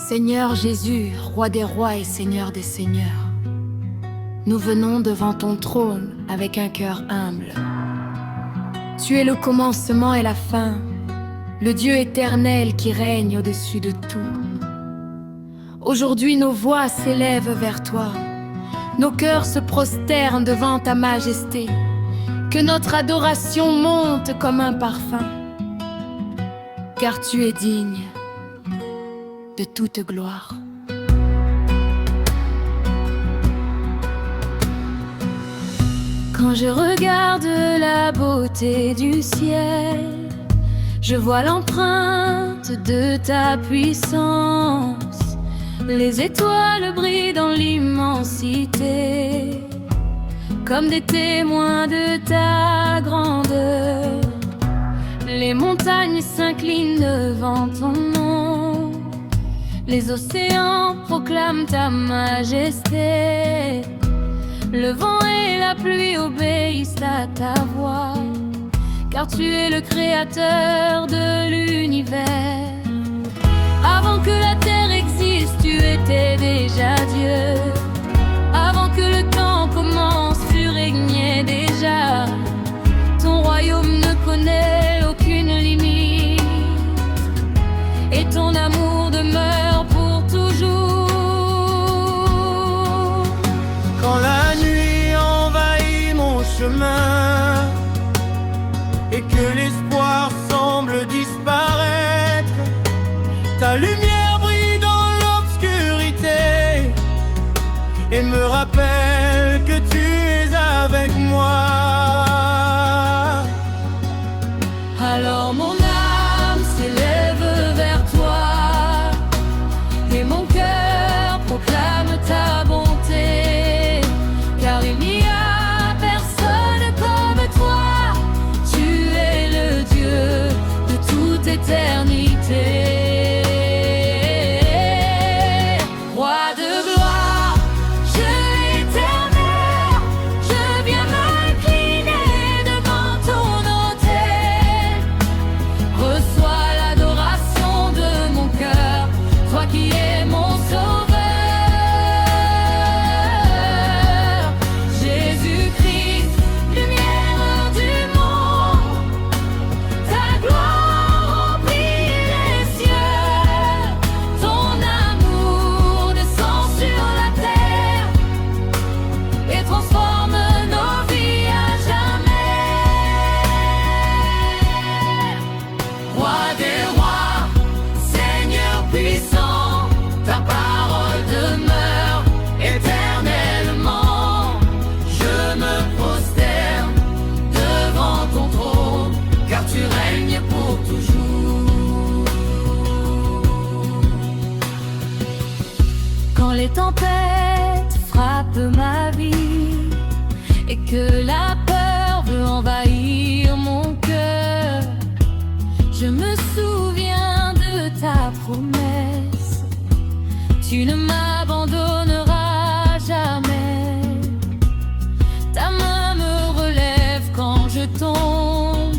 Seigneur Jésus, roi des rois et Seigneur des seigneurs, nous venons devant ton trône avec un cœur humble. Tu es le commencement et la fin, le Dieu éternel qui règne au-dessus de tout. Aujourd'hui nos voix s'élèvent vers toi, nos cœurs se prosternent devant ta majesté. Que notre adoration monte comme un parfum, car tu es digne de toute gloire. Quand je regarde la beauté du ciel, je vois l'empreinte de ta puissance. Les étoiles brillent dans l'immensité, comme des témoins de ta grandeur. Les montagnes s'inclinent devant ton nom, les océans proclament ta majesté. Le vent et la pluie obéissent à ta voix, car tu es le créateur de l'univers. Avant que la terre existe, tu étais déjà Dieu. Avant que le temps commence, tu régnais déjà. Ton royaume ne connaît aucune limite, et ton amour demeure pour toujours. Quand la nuit envahit mon chemin et que l'espoir semble disparaître, ta lumière brille dans l'obscurité et me rappelle que tu es avec moi. Alors mon âme s'élève vers toi et mon cœur proclame ta bonté, car il n'y a personne comme toi. Tu es le Dieu de toute éternité. Les tempêtes frappent ma vie et que la peur veut envahir mon cœur, je me souviens de ta promesse. Tu ne m'abandonneras jamais. Ta main me relève quand je tombe.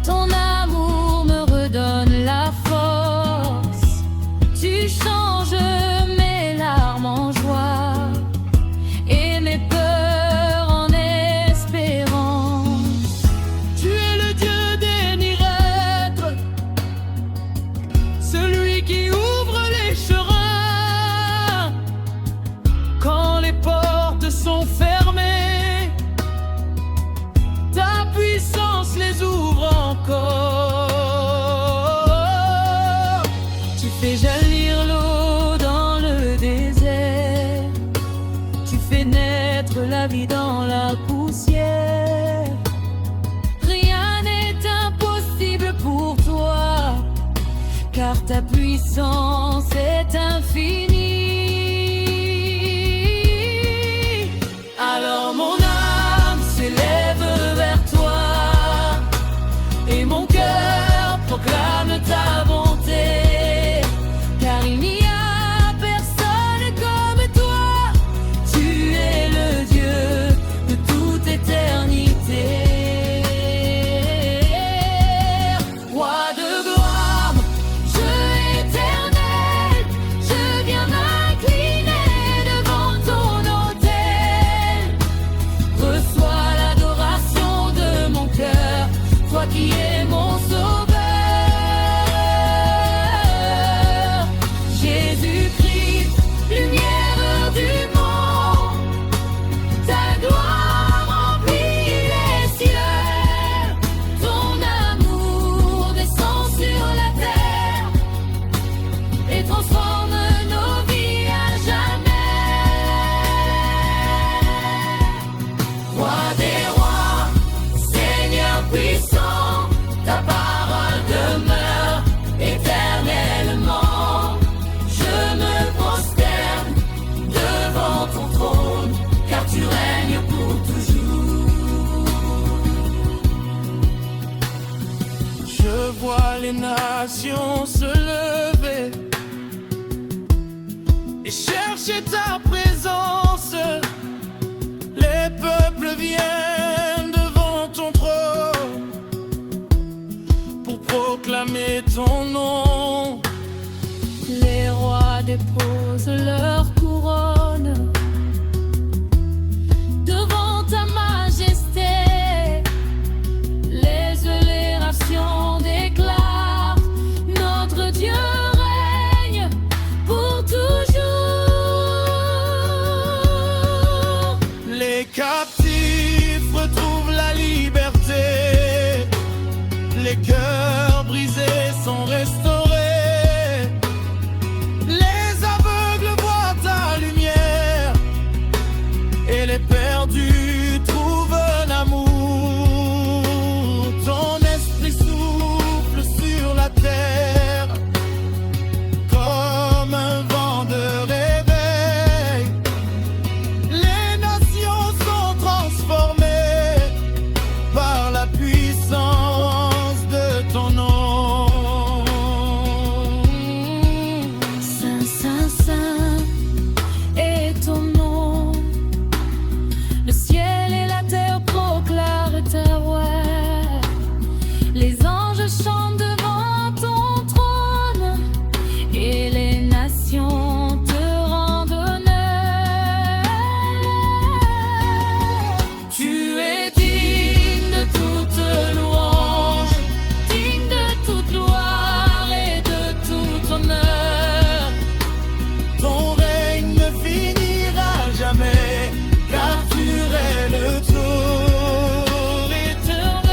Ton amour me redonne la force. Tu changes en joie et mes peurs en espérance. Tu es le Dieu des miracles, celui qui ouvre les chemins quand les portes sont fermées. Ta puissance les ouvre encore. Tu fais jaillir l'eau, la vie dans la poussière. Rien n'est impossible pour toi, car ta puissance est infinie. Alors mon âme s'élève vers toi et mon cœur proclame ta bonté, car il n'y a Roi de gloire, Dieu éternel, toi qui es mon sauveur. Jésus-Christ, lumière du monde, ta gloire remplit les cieux, ton amour descend sur la terre et transforme nos vies à jamais. Roi des rois, Seigneur puissant, ta parole demeure éternellement. Je me prosterne devant ton trône, car tu règnes pour toujours. Je vois les nations se lever et chercher ta présence. Les peuples viennent devant ton trône pour proclamer ton nom. Les rois déposent leur couronne devant ta majesté. Les générations déclarent: notre Dieu règne pour toujours. Les captifs retrouvent la liberté, les cœurs brisés sont restaurés, les aveugles voient ta lumière et les perdus trouvent l'amour. Ton esprit souffle sur la terre comme un vent de réveil. Les nations sont transformées par la puissance de ton nom. Saint, Saint, Saint est ton nom. Le ciel et la terre proclament ta voix. Les anges chantent devant ton trône et les nations te rendent honneur. Tu es digne de toute louange, digne de toute gloire et de tout honneur. Ton règne ne finira jamais, car tu règnes toujours éternel.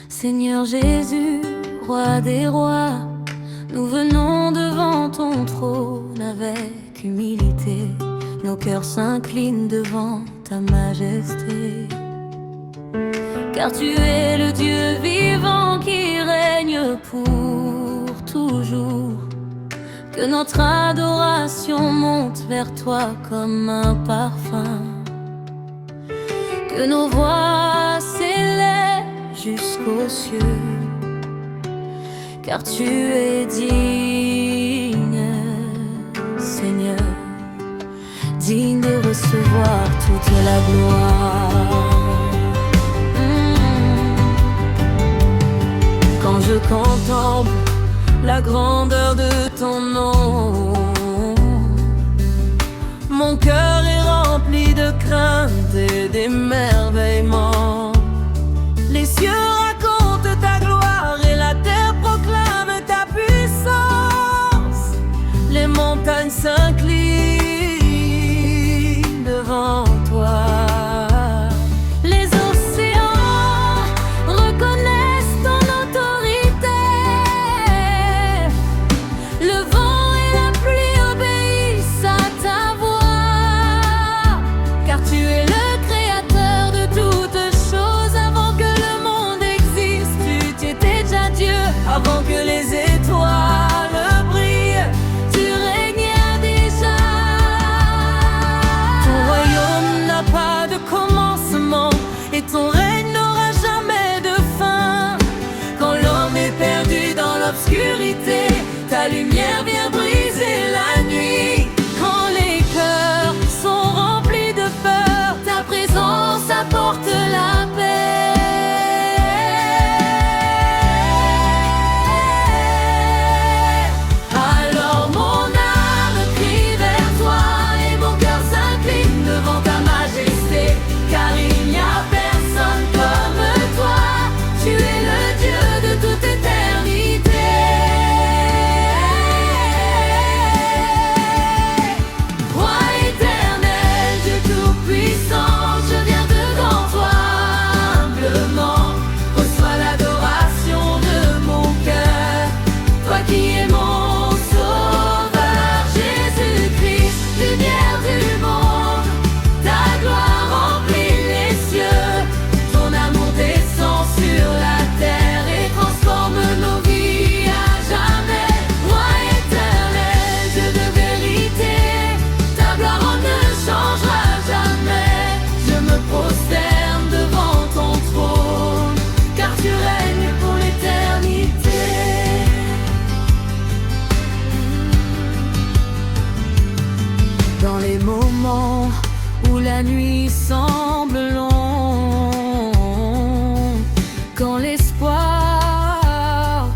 Seigneur Jésus, roi des rois, nous venons devant ton trône avec humilité. Nos cœurs s'inclinent devant ta majesté. Car tu es le Dieu vivant qui règne pour toujours. Que notre adoration monte vers toi comme un parfum. Que nos voix s'élèvent jusqu'aux cieux, car tu es digne, Seigneur, digne de recevoir toute la gloire. Quand je contemple la grandeur de ton nom, mon cœur est rempli de crainte et d'émerveillement. Les cieux racontent ta gloire et la terre proclame ta puissance. Les montagnes s'inclinent devant toi. Les océans reconnaissent ton autorité. Le vent et la pluie obéissent à ta voix. Car tu es le créateur de toutes choses. Avant que le monde existe, tu étais déjà Dieu. Avant que les étoiles brillent, tu régnais déjà. Ton royaume n'a pas de commencement et ton règne n'aura jamais de fin. Quand l'homme est perdu dans l'obscurité, ta lumière vient briser la nuit. Quand les cœurs sont remplis de peur, ta présence apporte la paix. la nuit semble longue, quand l'espoir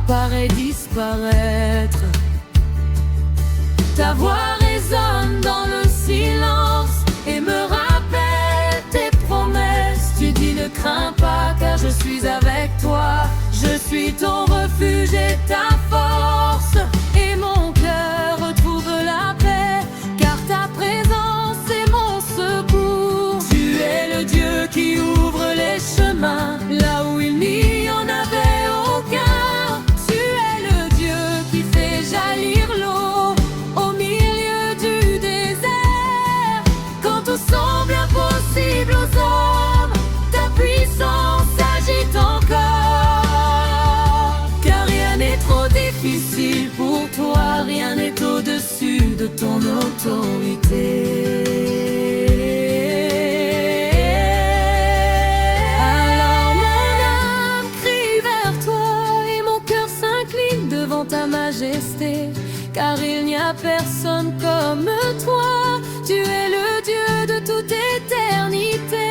paraît disparaître, ta voix résonne dans le silence et me rappelle tes promesses. Tu dis ne crains pas car je suis avec toi. Je suis ton refuge et ta force, et mon cœur retrouve la paix, car ta présence est mon secours. Tu es le Dieu qui ouvre les chemins là où il n'y en avait aucun. Tu es le Dieu qui fait jaillir l'eau au milieu du désert. Quand tout semble impossible aux hommes, ta puissance agite encore. Car rien n'est trop difficile pour toi, rien n'est au-dessus de ton autorité. Alors mon âme crie vers toi et mon cœur s'incline devant ta majesté, car il n'y a personne comme toi. Tu es le Dieu de toute éternité.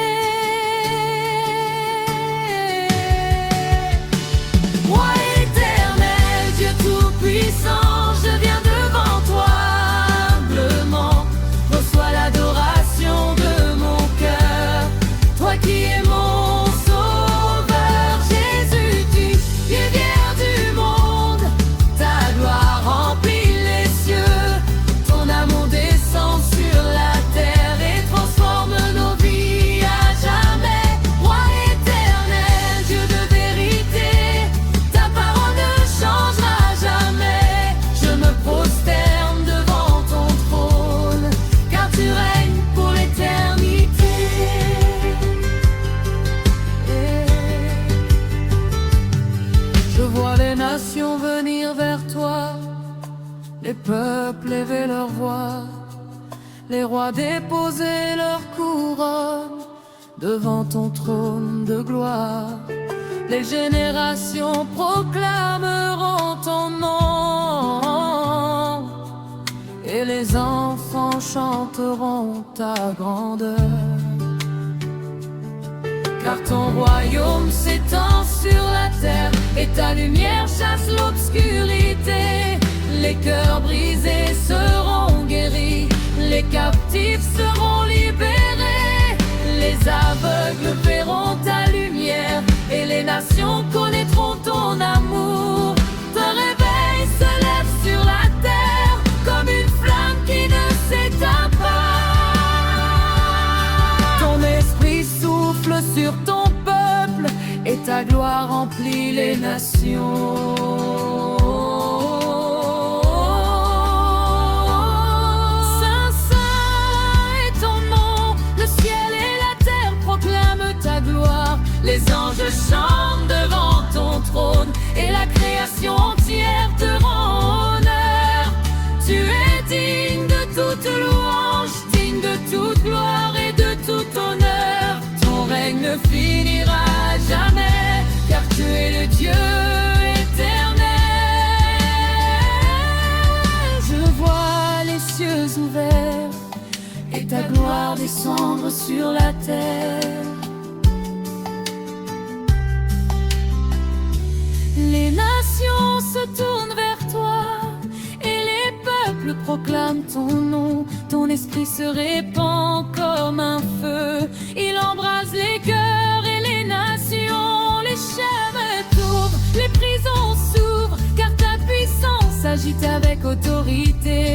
Roi éternel, Dieu tout-puissant, je viens devant toi humblement. Reçois l'adoration de mon cœur, toi qui es mon sauveur. Jésus, tu lumière du monde, ta gloire remplit les cieux. Ton amour descend sur la terre et transforme nos vies à jamais. Roi éternel, Dieu de vérité, ta parole ne changera jamais. Je me prosterne devant ton trône, car tu règnes pour l'éternité. Je vois les nations venir vers toi, les peuples lever leur voix, les rois déposer leur couronne devant ton trône de gloire. Les générations proclameront ton nom, et les enfants chanteront ta grandeur. Car ton royaume s'étend sur la terre et ta lumière chasse l'obscurité. Les cœurs brisés seront guéris, les captifs seront libérés. Les aveugles verront ta lumière et les nations connaîtront ton amour. Ton réveil se lève sur la terre comme une flamme qui ne s'éteint pas. Ton esprit souffle sur ton peuple et ta gloire remplit les nations. Saint, saint est ton nom, le ciel et la terre proclament ta gloire. Les anges chantent devant ton trône et la création entière te rend honneur. Tu es digne de toute louange, digne de toute gloire et de tout honneur. Ton règne ne finira jamais, car tu es le Dieu éternel. Je vois les cieux ouverts et ta gloire descendre sur la terre. Les nations se tournent vers toi et les peuples proclament ton nom. Ton esprit se répand comme un feu, il embrase les cœurs et les nations. Les chemins t'ouvrent, les prisons s'ouvrent, car ta puissance agite avec autorité.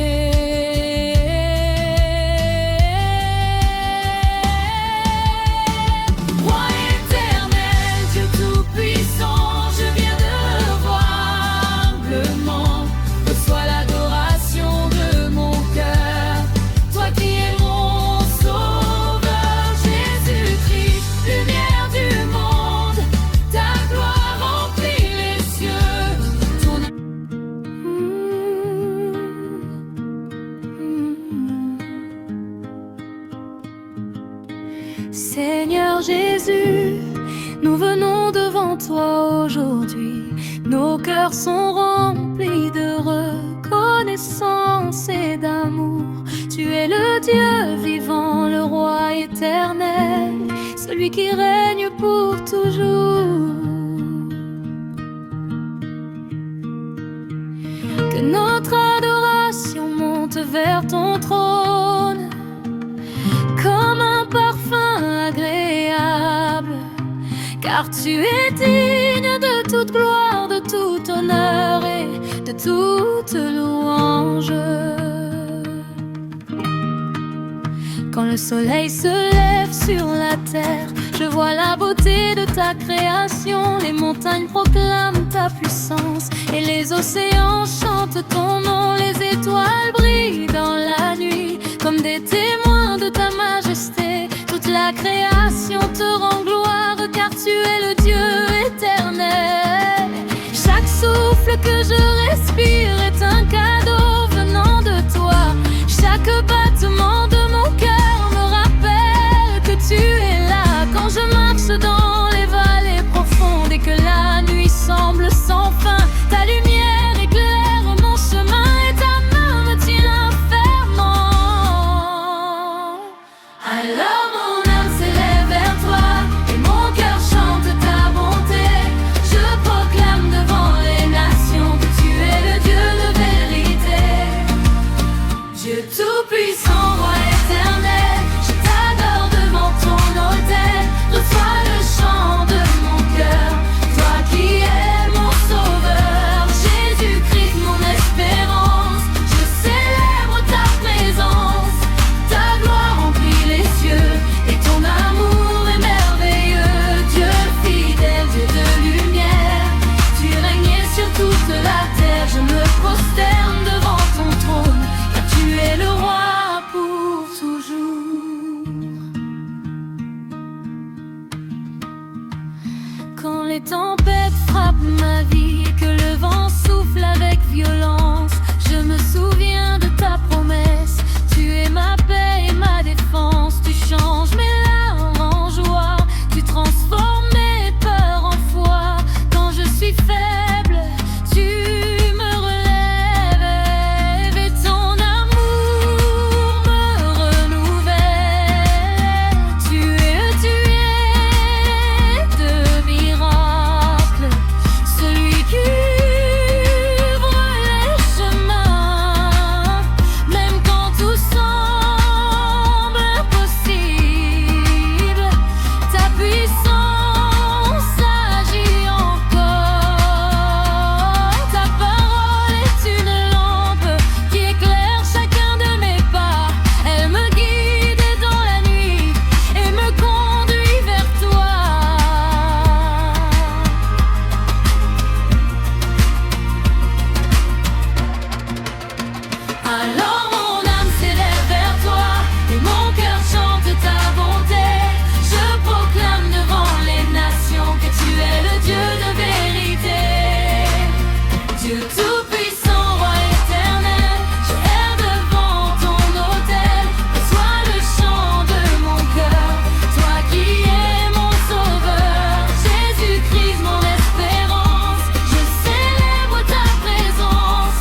Roi éternel, Dieu tout-puissant, je viens devant humblement. Reçois l'adoration de mon cœur, toi qui es mon sauveur. Jésus-Christ, lumière du monde, ta gloire remplit les cieux. Ton... Seigneur Jésus, nous venons devant toi aujourd'hui. Nos cœurs sont remplis de reconnaissance et d'amour. Tu es le Dieu vivant, le roi éternel. éternel, celui qui règne pour toujours. Que notre adoration monte vers ton trône comme un parfum agréable, car tu es digne de toute gloire, de tout honneur et de toute louange. Quand le soleil se lève sur la terre, je vois la beauté de ta création. Les montagnes proclament ta puissance et les océans chantent ton nom. Les étoiles brillent dans la nuit comme des témoins de ta majesté. Toute la création te rend gloire, car tu es le Dieu éternel. Chaque souffle que je respire est un cadeau venant de toi. Chaque battement de mon cœur me rappelle que tu es là. Quand je marche dans les vallées profondes et que la nuit semble sans fin, ta lumière éclaire mon chemin et ta main me tient fermement. Alors mon âme s'élève vers toi et mon cœur chante ta bonté. Je proclame devant les nations que tu es le Dieu de vérité. Dieu tout-puissant, roi éternel, je t'adore devant ton autel. Reçois le chant de mon cœur, toi qui es mon sauveur. Jésus-Christ, mon espérance, je célèbre ta présence. Ta gloire remplit les cieux et ton amour est merveilleux. Dieu fidèle, Dieu de lumière, tu régnais sur toute la terre. Je me prosterne devant ton trône, car tu es le roi pour toujours. Quand les tempêtes frappent ma vie et que le vent souffle avec violence, je me souviens de ta promesse. Tu es ma paix et ma défense. Tu changes mes larmes en joie, tu transformes mes peurs en foi. Quand je suis faible, tu me relèves et ton amour me renouvelle. Tu es de miracles, celui qui ouvre les chemins, même quand tout semble impossible. Ta puissance agit encore. Ta parole est une lampe qui éclaire chacun de mes pas. Elle me guide dans la nuit et me conduit vers toi. Alors mon âme s'élève vers toi et mon cœur chante ta bonté. Je proclame devant les nations que tu es le Dieu de vérité. Dieu tout-puissant, roi éternel, je erre devant ton autel. Reçois le chant de mon cœur, toi qui es mon sauveur. Jésus-Christ, mon espérance, je célèbre ta présence.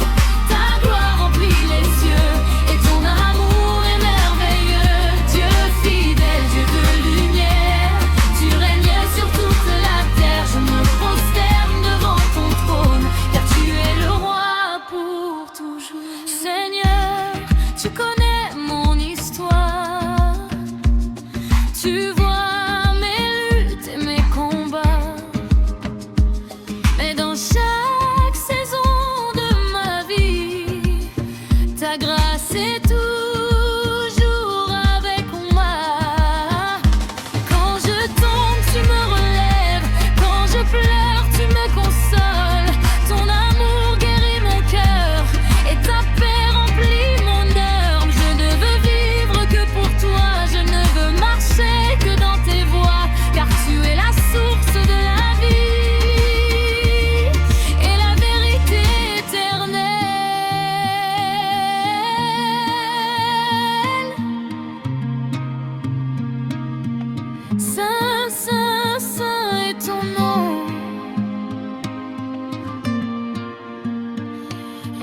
Ta gloire remplit les cieux et ton amour est merveilleux. Dieu fidèle, Dieu de lumière, tu règnes sur toute la terre. Je me prosterne devant ton trône, car tu es le roi pour toujours. Seigneur, tu connais mon histoire, tu vois mes luttes et mes combats. Mais dans chaque saison de ma vie, ta grâce est toujours avec moi. Quand je tombe, tu me relèves. Quand je pleure, tu me consoles. Ton amour guérit mon cœur et ta paix remplit mon âme. Je ne veux vivre que pour toi, je ne veux marcher que dans tes voies, car tu es la source de la vie et la vérité éternelle. Saint, Saint, Saint est ton nom.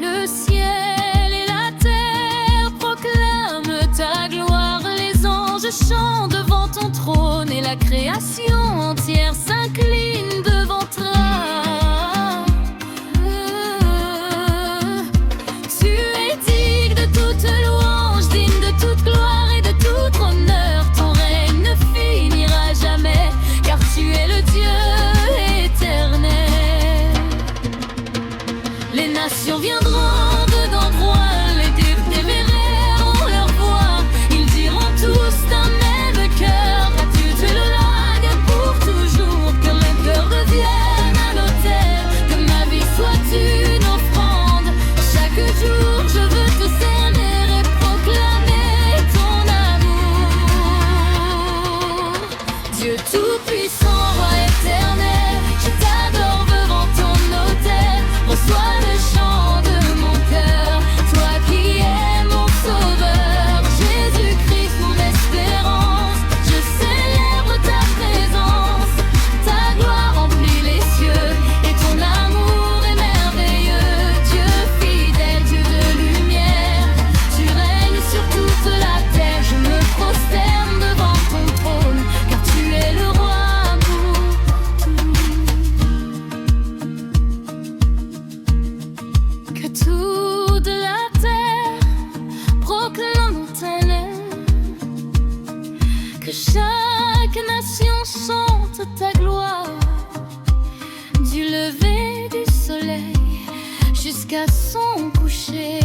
Le ciel et la terre proclament ta gloire. Les anges chantent devant la création entière s'incline devant toi. Tu es digne de toute louange, digne de toute gloire et de tout honneur. Ton règne ne finira jamais, car tu es le Dieu éternel. Les nations viendront dedans droit, les députés verront leur voix. Ils diront tous d'un même cœur: adieu, tu le lagues pour toujours. Que mon cœur devienne un autel, que ma vie soit une offrande. Chaque jour je veux te cerner et proclamer ton amour. Dieu tout-puissant, roi éternel, je t'adore devant ton autel. Reçois le chant de mon cœur, toi qui es mon sauveur. Jésus-Christ, mon espérance, je célèbre ta présence. Ta gloire remplit les cieux et ton amour est merveilleux. Dieu fidèle, Dieu de lumière, tu règnes sur toute la terre. Je me prosterne devant ton trône, car tu es le roi pour toujours. Que toute la terre proclame ton nom, que chaque nation chante ta gloire, du lever du soleil jusqu'à son coucher.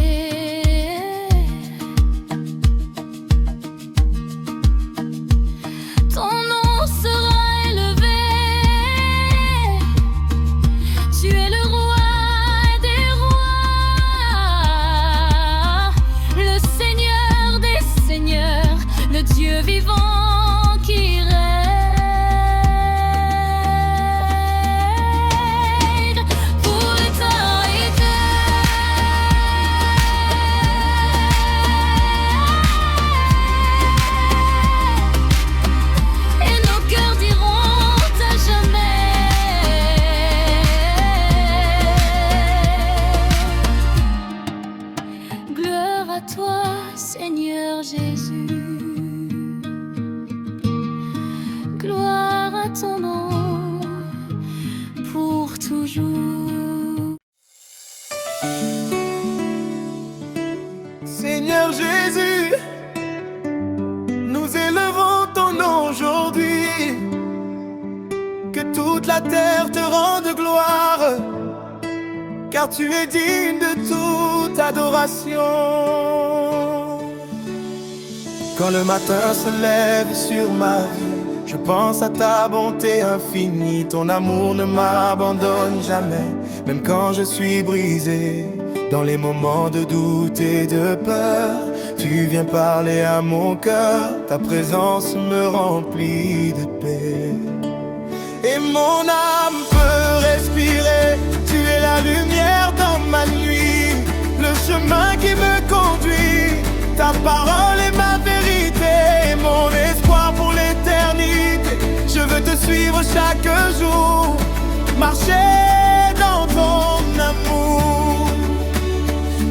Ton nom sera élevé, tu es le roi des rois, le Seigneur des seigneurs, le Dieu vivant qui règne pour l'éternité. Et nos cœurs diront à jamais: gloire à toi, Seigneur Jésus. Gloire à ton nom pour toujours. Seigneur Jésus, nous élevons ton nom aujourd'hui. Que toute la terre te rende gloire, car tu es digne de toute adoration. Quand le matin se lève sur ma vie, je pense à ta bonté infinie. Ton amour ne m'abandonne jamais, même quand je suis brisé. Dans les moments de doute et de peur, tu viens parler à mon cœur. Ta présence me remplit de paix. Et mon âme peut respirer. Tu es la lumière dans ma nuit, le chemin qui me conduit. Ta parole est ma vérité, mon espoir pour l'éternité. Je veux te suivre chaque jour, marcher dans ton amour.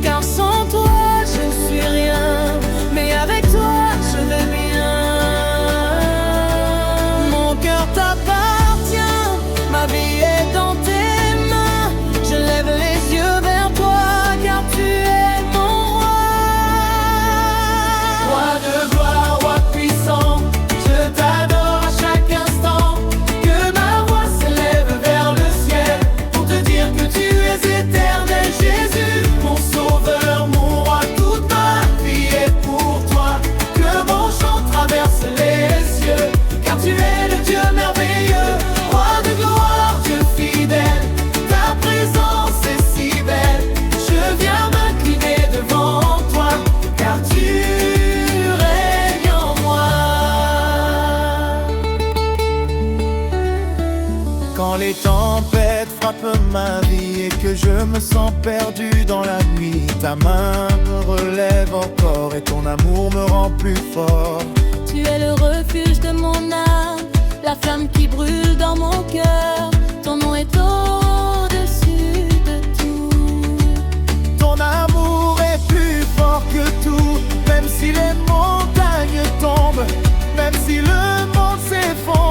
Car sans toi je suis rien, mais avec toi je vais bien. Mon cœur t'appartient, ma vie est dans tes mains. Je lève les yeux vers toi, car tu es mon roi. Roi de gloire, roi puissant, je t'adore à chaque instant. Que ma voix s'élève vers le ciel pour te dire que tu es éternel. Jésus, mon sauveur, mon roi, toute ma vie est pour toi. Que mon chant traverse les cieux, car tu es le Dieu merveilleux. Roi de gloire, Dieu fidèle, ta présence est si belle. Je viens m'incliner devant toi, car tu règnes en moi. Quand les tempêtes frappent ma vie et que je me sens perdu dans la nuit, ta main me relève encore et ton amour me rend plus fort. Tu es le refuge de mon âme, la flamme qui brûle dans mon cœur. Ton nom est au-dessus de tout. Ton amour est plus fort que tout, même si les montagnes tombent, même si le monde s'effondre.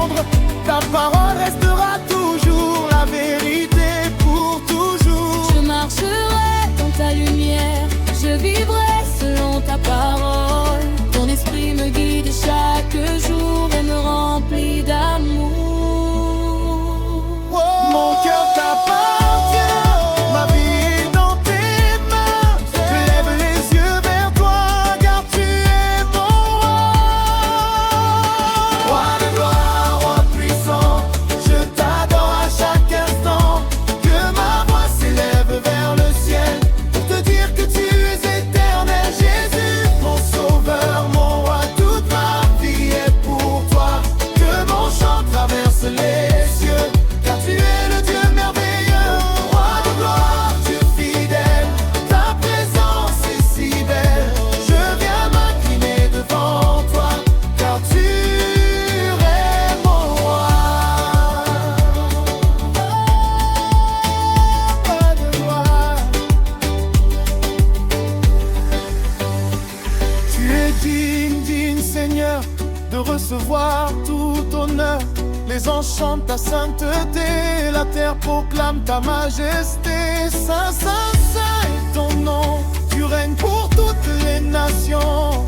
pouvoir, tout honneur, les anges chantent ta sainteté, la terre proclame ta majesté. Saint, saint, saint est ton nom, tu règnes pour toutes les nations.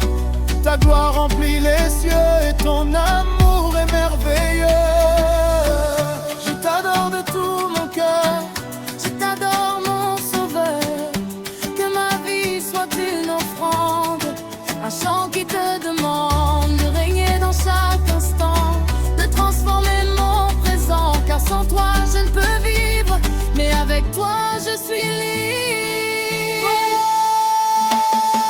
Ta gloire remplit les cieux et ton amour est merveilleux. Je t'adore de tout mon cœur, Je t'adore mon sauveur, que ma vie soit une offrande, un chant qui te demande de régner dans chaque instant, de transformer mon présent, car sans toi je ne peux vivre, mais avec toi je suis libre.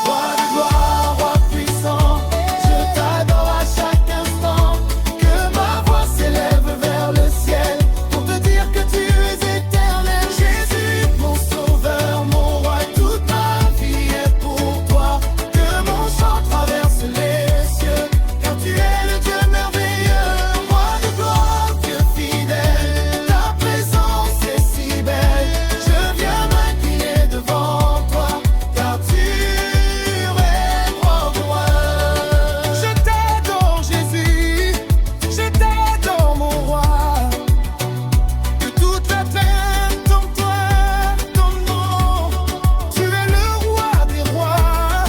Roi de gloire, roi puissant, je t'adore à chaque instant, que ma voix s'élève vers le ciel pour te dire que tu es éternel. Jésus, mon sauveur, mon roi, toute ma vie est pour toi, que mon chant traverse les cieux, car tu es le Dieu merveilleux. Roi de gloire, Dieu fidèle, ta présence est si belle, je viens m'incliner devant toi, car tu es roi. Je t'adore Jésus, je t'adore mon roi, que toute la terre t'entoure ton nom. Tu es le roi des rois,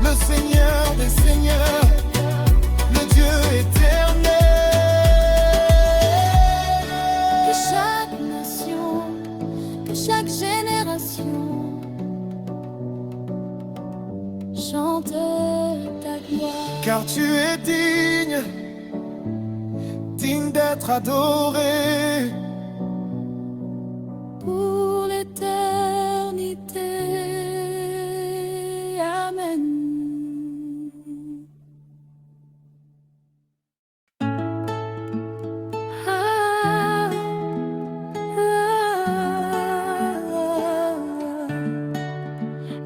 le Seigneur des seigneurs, le Dieu éternel. Que chaque nation, que chaque génération chante ta gloire. Car tu es digne, digne d'être adoré. Pour l'éternité. Amen. Ah,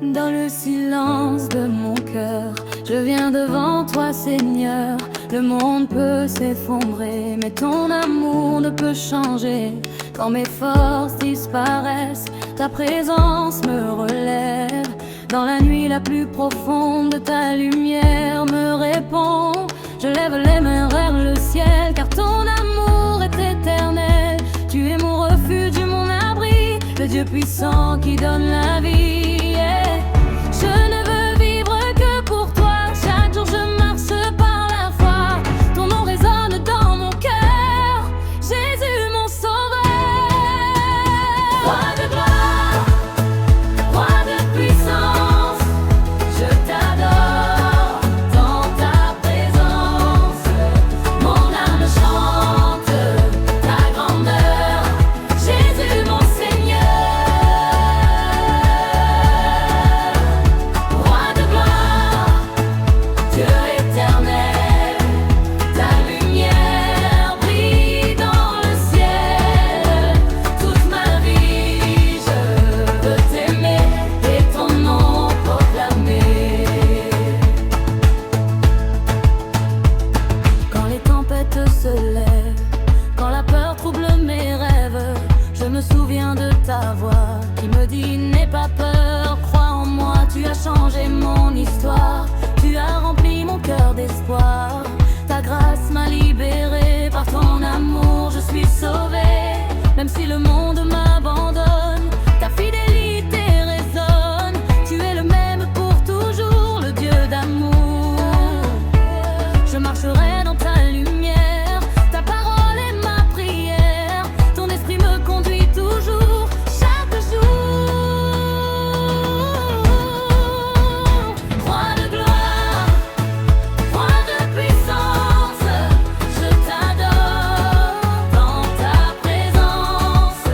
Dans le silence de mon cœur, je viens devant toi, Seigneur. Le monde peut s'effondrer, mais ton amour ne peut changer. Quand mes forces disparaissent, ta présence me relève. Dans la nuit la plus profonde, ta lumière me répond. Je lève les mains vers le ciel, car ton amour est éternel. Tu es mon refuge, mon abri, le Dieu puissant qui donne la vie. Yeah. Je ne veux vivre que pour toi, chaque jour je marche par la foi. Ton nom résonne dans mon cœur, Jésus mon sauveur. Roi de gloire, roi de puissance, je t'adore dans ta présence. Mon âme chante ta grandeur, Jésus mon Seigneur. Roi de gloire, Dieu éternel, ta lumière brille dans le ciel. Toute ma vie je veux t'aimer et ton nom proclamer. Quand les tempêtes se lèvent, quand la peur trouble mes rêves, je me souviens de ta voix qui me dit n'aie pas peur, crois en moi. Tu as changé mon histoire, tu as rempli mon cœur d'espoir. Ta grâce m'a libéré, par ton amour je suis sauvé. Même si le monde m'abandonne, ta fidélité résonne. Tu es le même pour toujours, le Dieu d'amour. Je marcherai dans ta lumière, ta parole est ma prière. Ton esprit me conduit toujours, chaque jour. Roi de gloire, roi de puissance, je t'adore dans ta présence.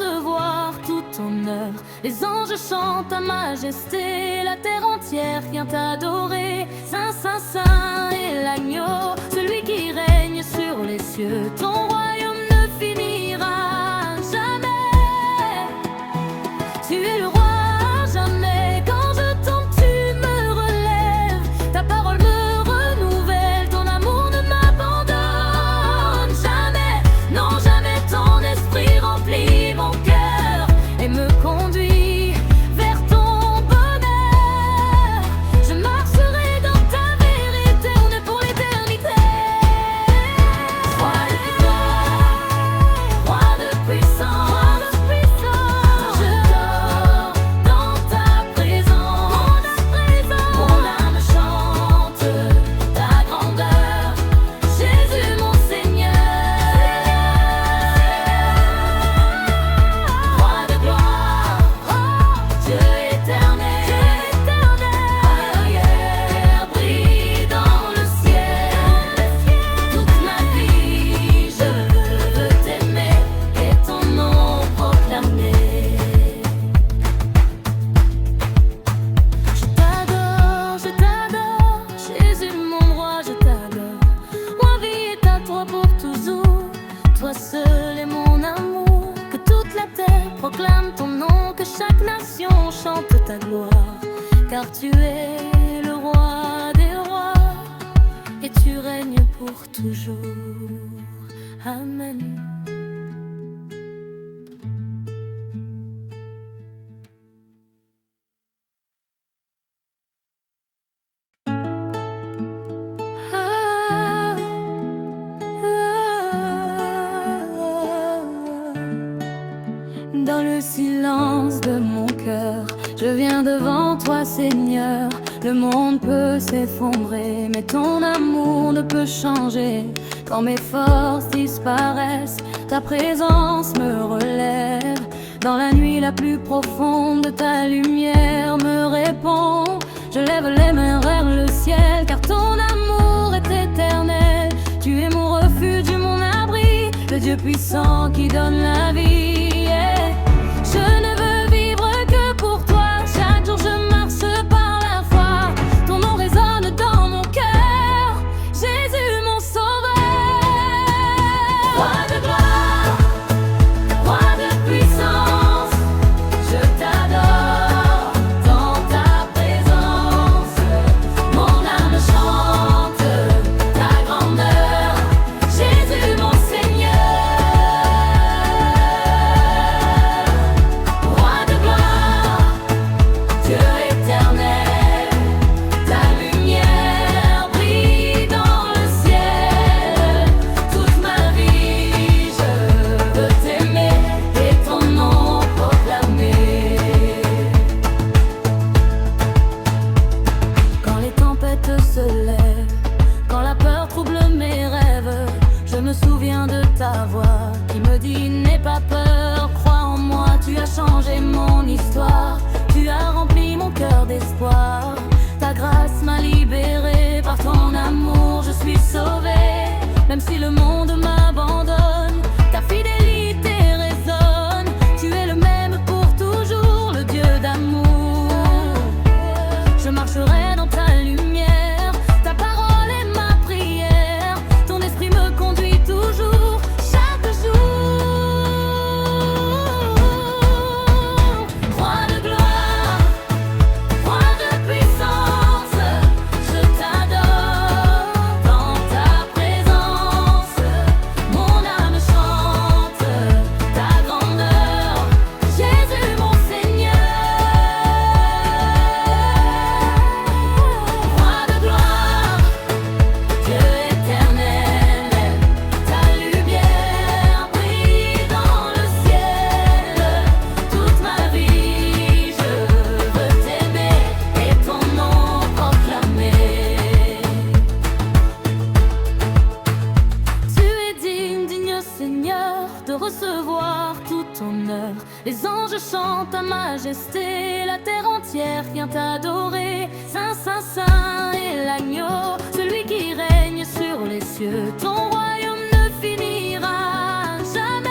recevoir tout honneur. Les anges chantent ta majesté, la terre entière vient t'adorer. Saint, Saint, Saint est l'agneau, celui qui règne sur les cieux. Ton royaume ne finira jamais. Tu es le roi à jamais. Quand je tombe, tu me relèves. Ta parole me renouvelle. Ton amour ne m'abandonne jamais. Non, jamais ton esprit remplit mon cœur et me conduit vers ton bonheur. Je marcherai dans ta vérité, on est pour l'éternité. Roi de gloire, roi de puissance, je dors dans ta présence. Mon âme chante ta grandeur, Jésus mon Seigneur. Roi de gloire, Dieu éternel, ta lumière brille dans le ciel. Toute ma vie, je veux t'aimer et ton nom proclamer. Je t'adore, Jésus mon roi, je t'adore. Ma vie est à toi pour toujours. Toi seul est mon amour. Que toute la terre proclame ton nom, que chaque nation chante ta gloire. Car tu es le roi des rois et tu règnes pour toujours. Amen. Dans le silence de mon cœur, je viens devant toi, Seigneur. Le monde peut s'effondrer, mais ton amour ne peut changer. Quand mes forces disparaissent, ta présence me relève. Dans la nuit la plus profonde, ta lumière me répond. Je lève les mains vers le ciel, car ton amour est éternel. Tu es mon refuge, mon abri, le Dieu puissant qui donne la vie. Yeah. Je ne veux vivre que pour toi. Chaque jour je marche par la foi. Ton nom résonne dans mon cœur, Jésus mon sauveur. Roi de gloire, roi de puissance, je t'adore dans ta présence. Mon âme chante ta grandeur, Jésus mon Seigneur. Roi de gloire, Dieu éternel, ta lumière brille dans le ciel. Toute ma vie, je veux t'aimer et ton nom proclamer. Quand les tempêtes se lèvent, quand la peur trouble mes rêves, je me souviens de ta voix qui me dit n'aie pas peur, crois en moi. Tu as changé mon histoire, tu as rempli mon cœur d'espoir. Ta grâce m'a libéré, par ton amour je suis sauvé. Même si le monde m'abandonne, ta fidélité résonne. Tu es le même pour toujours, le Dieu d'amour. Je marcherai dans ta lumière, ta parole est ma prière. Ton esprit me conduit toujours, chaque jour. Roi de gloire, roi de puissance, je t'adore dans ta présence. Mon âme chante ta grandeur, Jésus mon Seigneur. Roi de gloire, Dieu éternel, ta lumière brille dans le ciel. Toute ma vie, je veux t'aimer et ton nom proclamer. Tu es digne, digne Seigneur, de recevoir tout honneur. Les anges chantent ta majesté, la terre entière vient t'adorer. Saint, Saint, Saint est l'agneau, celui qui règne sur les cieux. Ton royaume ne finira jamais.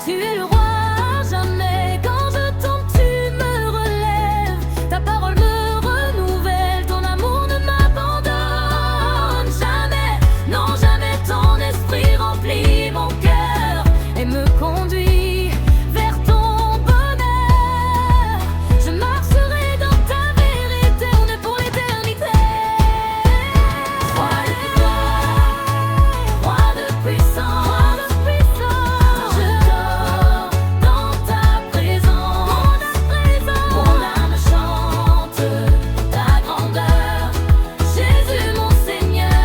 Tu es le roi à jamais. Quand je tombe, tu me relèves. Ta parole me renouvelle. Ton amour ne m'abandonne jamais. Non, jamais ton esprit remplit mon cœur et me conduit vers ton bonheur. Je marcherai dans ta vérité, on est pour l'éternité. Roi de gloire, roi de puissance, je dors dans ta présence. Mon âme chante ta grandeur, Jésus mon Seigneur.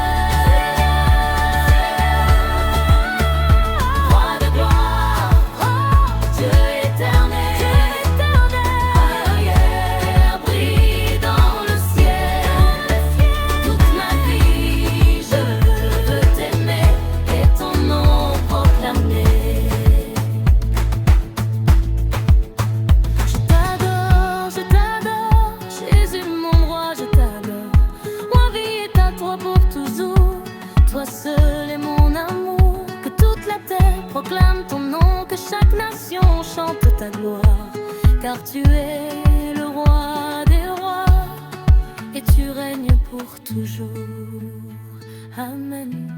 Roi de gloire, Dieu éternel, lumière brille dans le ciel. Toute ma vie, je veux t'aimer et ton nom proclamer. Je t'adore, Jésus mon roi, je t'adore. Ma vie est à toi pour toujours. Toi seul est mon amour. Que toute la terre proclame ton nom, que chaque nation chante ta gloire. Car tu es le roi des rois et tu règnes pour toujours. Amen.